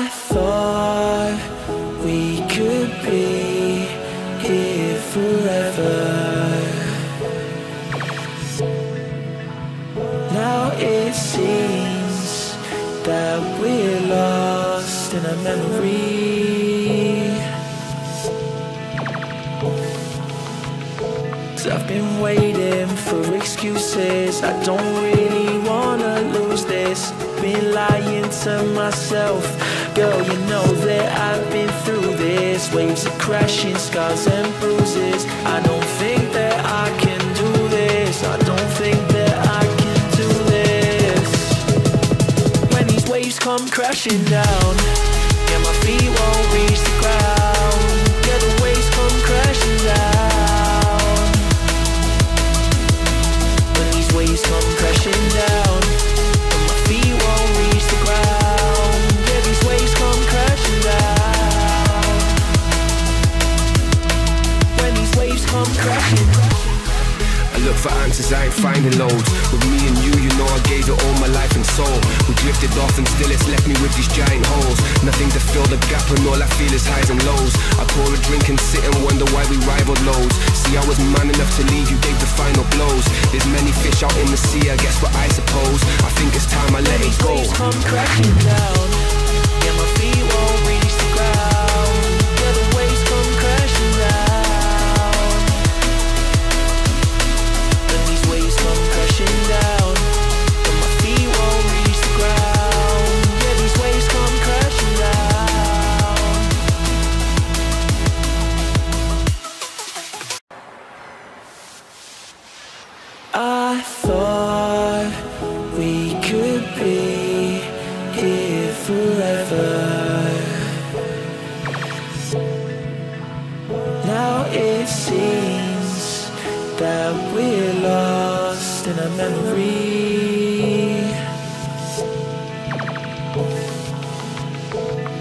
I thought we could be here forever. Now it seems that we're lost in a memory. 'Cause I've been waiting for excuses. I don't really wanna lose this. Been lying to myself. Girl, you know that I've been through this. Waves are crashing, scars and bruises. I don't think that I can do this. I don't think that I can do this. When these waves come crashing down, yeah, my feet won't reach the ground. Yeah, the waves come crashing down. When these waves come crashing down, and my feet won't reach the ground. Yeah, these waves come crashing down. When these waves come crashing. I look for answers, I ain't finding loads. With me and you know I gave it all my life and soul. We drifted off and still it's left me with these giant holes. Nothing to fill the gap and all I feel is highs and lows. I pour a drink and sit and wonder why we rivaled loads. See, I was man enough to leave, you gave the final blows. There's many fish out in the sea, I guess what I suppose. I think it's time I let it go. These waves come crashing down, yeah, my feet won't reach the ground. Yeah, the waves come crashing down. When these waves come crashing down, and my feet won't reach the ground. Yeah, these waves come crashing down. I thought we could be here forever. Now it seems that we're lost in a memory.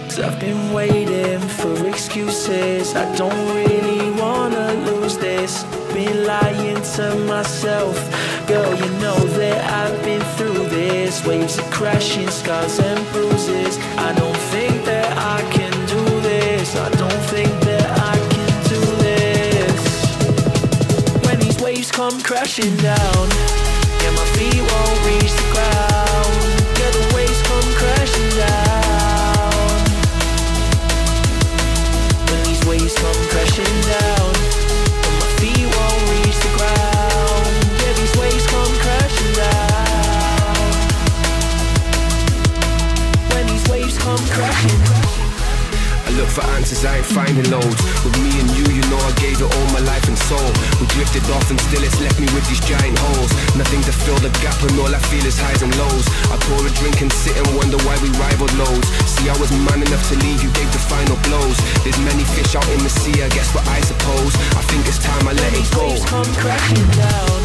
'Cause I've been waiting for excuses. I don't really wanna lose this. Been lying to myself. Girl, you know that I've been through this. Waves are crashing, scars and bruises. I don't think that I can do this. I don't think that I can do this. When these waves come crashing down, yeah, my feet won't reach the ground. Yeah, the waves come crashing down. When these waves come crashing down, and my feet won't reach the ground. Yeah, these waves come crashing down. When these waves come crashing. I look for answers, I ain't finding loads. With me and you know I gave it all my life and soul. We drifted off and still it's left me with these giant holes. Nothing to fill the gap and all I feel is highs and lows. I pour a drink and sit and wonder why we rivaled loads. See, I was man enough to leave, you gave the final blows. There's many fish out in the sea, I guess what I suppose. I think it's time I let it go. When these waves come crashing down,